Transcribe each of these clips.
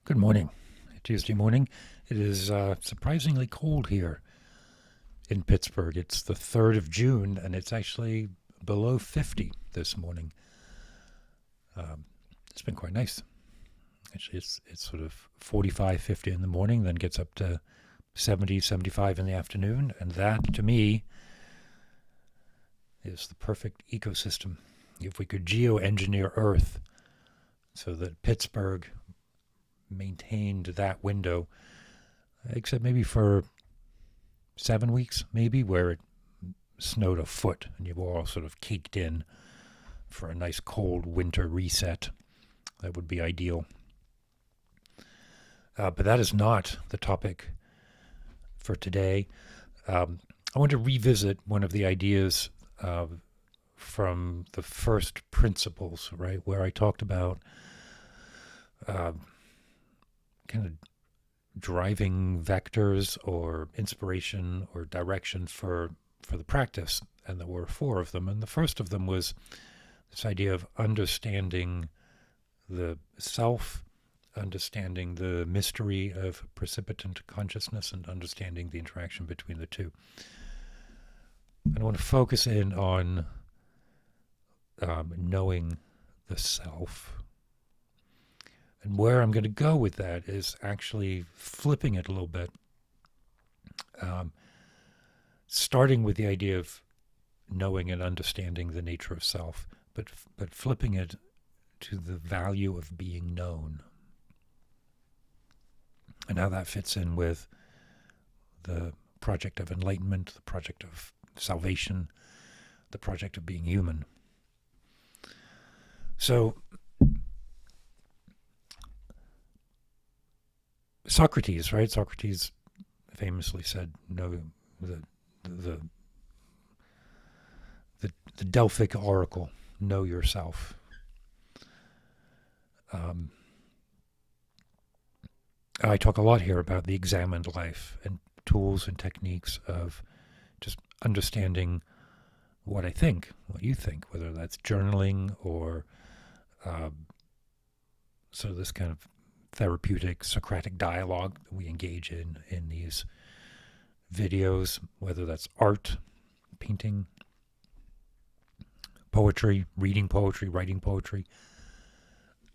Good morning. Tuesday morning. It is surprisingly cold here in Pittsburgh. It's the 3rd of June, and it's actually below 50 this morning. It's been quite nice. Actually, it's sort of 45, 50 in the morning, then gets up to 70, 75 in the afternoon, and that, to me, is the perfect ecosystem. If we could geoengineer Earth so that Pittsburgh maintained that window, except maybe for 7 weeks, maybe, where it snowed a foot and you were all sort of caked in for a nice cold winter reset. That would be ideal. But that is not the topic for today. I want to revisit one of the ideas from the first principles, right, where I talked about kind of driving vectors or inspiration or direction for the practice, and there were 4 of them. And the first of them was this idea of understanding the self, understanding the mystery of precipitant consciousness, and understanding the interaction between the two. And I want to focus in on knowing the self. And where I'm going to go with that is actually flipping it a little bit, starting with the idea of knowing and understanding the nature of self, but flipping it to the value of being known, and how that fits in with the project of enlightenment, the project of salvation, the project of being human. So Socrates, right? Socrates famously said, "No, the Delphic oracle, know yourself." I talk a lot here about the examined life and tools and techniques of just understanding what I think, what you think, whether that's journaling or so this kind of therapeutic Socratic dialogue that we engage in these videos, whether that's art, painting, poetry, reading poetry, writing poetry,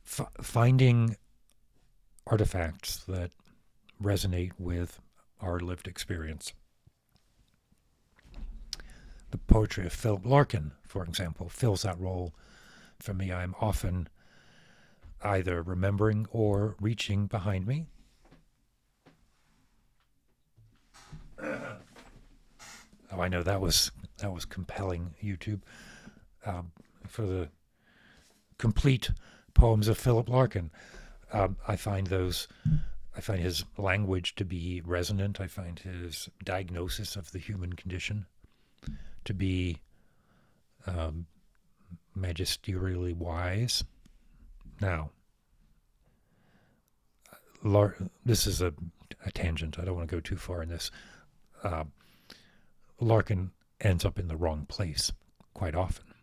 finding artifacts that resonate with our lived experience. The poetry of Philip Larkin, for example, fills that role for me. I'm often either remembering or reaching behind me. Oh, I know that was compelling, YouTube. For the complete poems of Philip Larkin, I find his language to be resonant. I find his diagnosis of the human condition to be magisterially wise. Now, this is a tangent. I don't want to go too far in this. Larkin ends up in the wrong place quite often.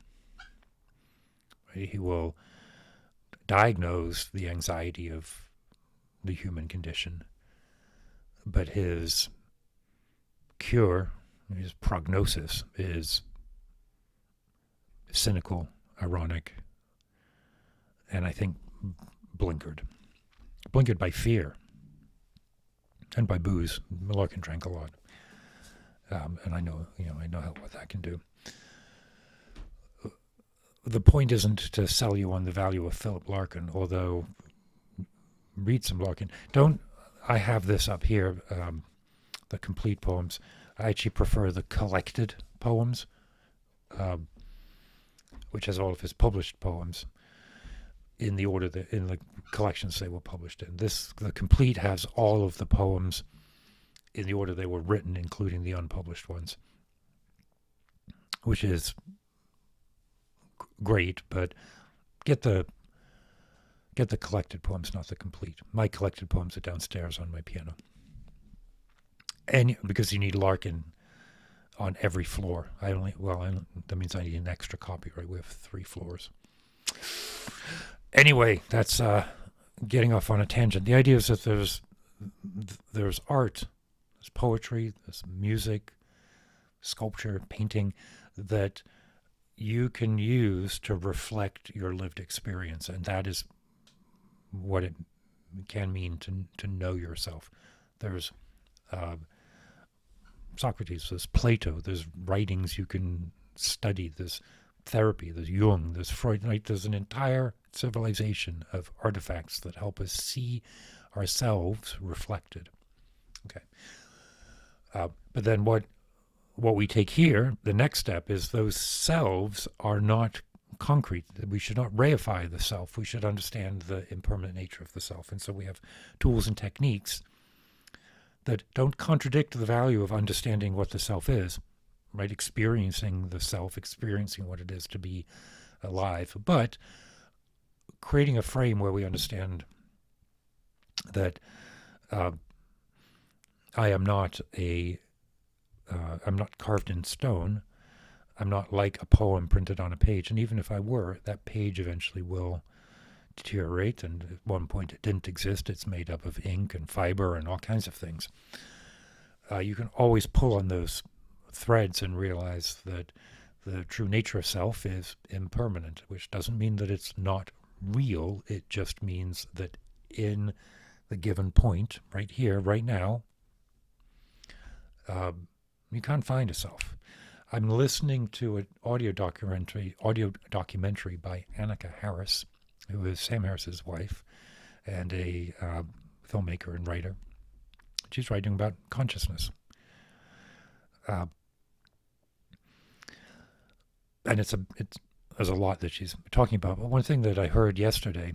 Right? He will diagnose the anxiety of the human condition, but his cure, his prognosis, is cynical, ironic, and I think blinkered by fear and by booze. Larkin drank a lot, and I know what that can do. The point isn't to sell you on the value of Philip Larkin, although read some Larkin. I have this up here, the complete poems. I actually prefer the collected poems, which has all of his published poems in the order that in the collections they were published in. The complete has all of the poems in the order they were written, including the unpublished ones, which is great. But get the collected poems, not the complete. My collected poems are downstairs on my piano, and because you need Larkin on every floor. That means I need an extra copy, right? We have 3 floors. Anyway, that's getting off on a tangent. The idea is that there's art, there's poetry, there's music, sculpture, painting that you can use to reflect your lived experience, and that is what it can mean to know yourself. There's Socrates, there's Plato, there's writings you can study, there's therapy, there's Jung, there's Freud. Like, there's an entire civilization of artifacts that help us see ourselves reflected. Okay, but then what we take here, the next step, is those selves are not concrete. We should not reify the self. We should understand the impermanent nature of the self. And so we have tools and techniques that don't contradict the value of understanding what the self is, right? Experiencing the self, experiencing what it is to be alive, but creating a frame where we understand that I am not I'm not carved in stone. I'm not like a poem printed on a page. And even if I were, that page eventually will deteriorate. And at one point it didn't exist. It's made up of ink and fiber and all kinds of things. You can always pull on those threads and realize that the true nature of self is impermanent, which doesn't mean that it's not real. It just means that in the given point, right here, right now, you can't find a self. I'm listening to an audio documentary by Annika Harris, who is Sam Harris's wife, and a filmmaker and writer. She's writing about consciousness. And there's a lot that she's talking about. But one thing that I heard yesterday,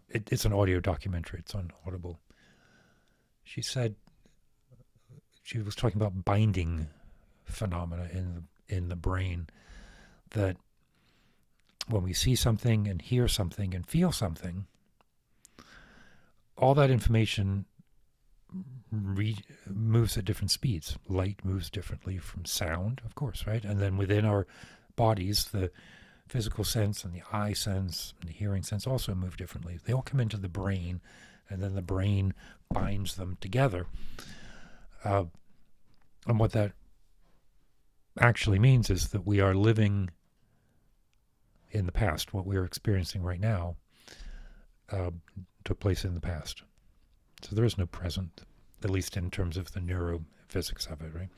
it's an audio documentary. It's on Audible. She said, she was talking about binding phenomena in the brain, that when we see something and hear something and feel something, all that information moves at different speeds. Light moves differently from sound, of course, right? And then within our bodies, the physical sense and the eye sense and the hearing sense also move differently. They all come into the brain, and then the brain binds them together. And what that actually means is that we are living in the past. What we're experiencing right now took place in the past. So there is no present, at least in terms of the neurophysics of it, right?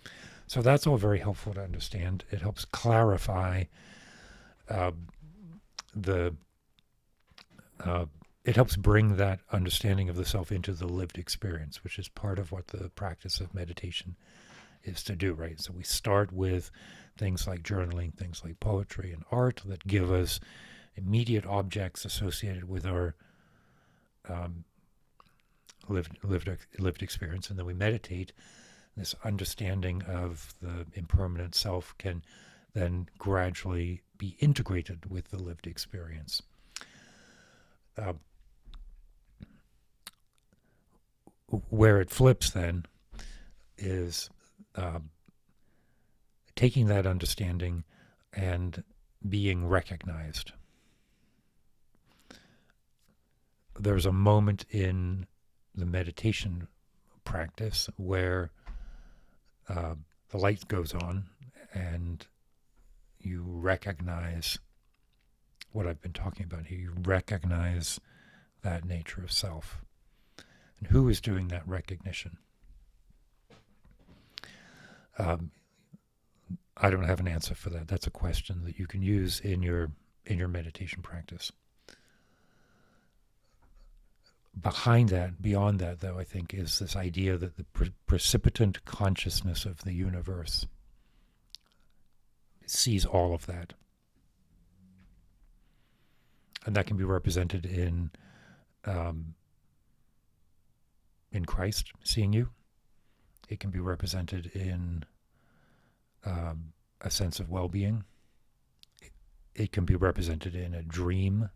So that's all very helpful to understand. It helps clarify it helps bring that understanding of the self into the lived experience, which is part of what the practice of meditation is to do, right? So we start with things like journaling, things like poetry and art that give us immediate objects associated with our lived experience, and then we meditate. This understanding of the impermanent self can then gradually be integrated with the lived experience. Where it flips then is taking that understanding and being recognized. There's a moment in the meditation practice where the light goes on and you recognize what I've been talking about here. You recognize that nature of self. And who is doing that recognition? I don't have an answer for that. That's a question that you can use in your meditation practice. Behind that, beyond that, though, I think, is this idea that the precipitant consciousness of the universe sees all of that. And that can be represented in Christ seeing you. It can be represented in a sense of well-being. It can be represented in a dream.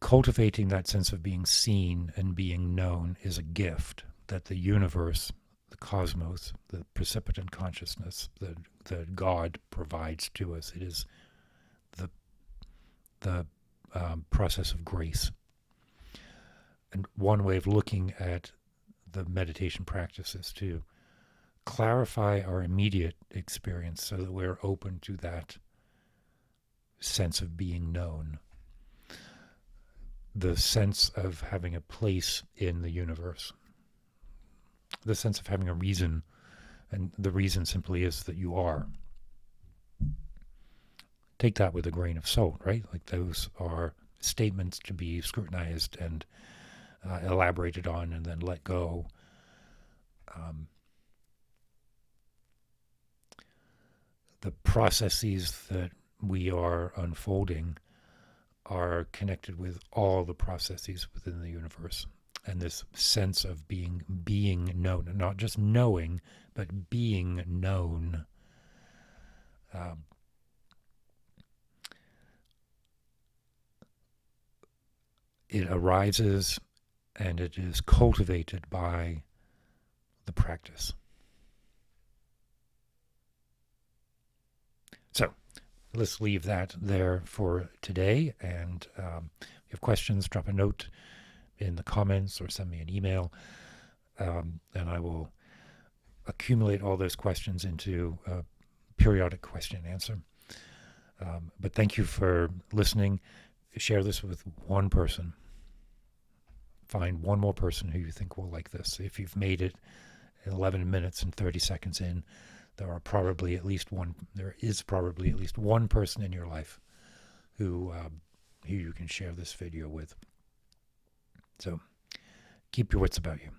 Cultivating that sense of being seen and being known is a gift that the universe, the cosmos, the precipitant consciousness, the God provides to us. It is the process of grace. And one way of looking at the meditation practice is to clarify our immediate experience so that we're open to that sense of being known, the sense of having a place in the universe, the sense of having a reason, and the reason simply is that you are. Take that with a grain of salt, right? Like those are statements to be scrutinized and elaborated on and then let go. The processes that we are unfolding are connected with all the processes within the universe. And this sense of being known, not just knowing, but being known. It arises and it is cultivated by the practice. So let's leave that there for today. And if you have questions, drop a note in the comments or send me an email. And I will accumulate all those questions into a periodic question and answer. But thank you for listening. Share this with one person. Find one more person who you think will like this. If you've made it 11 minutes and 30 seconds in, there is probably at least one person in your life who you can share this video with. So keep your wits about you.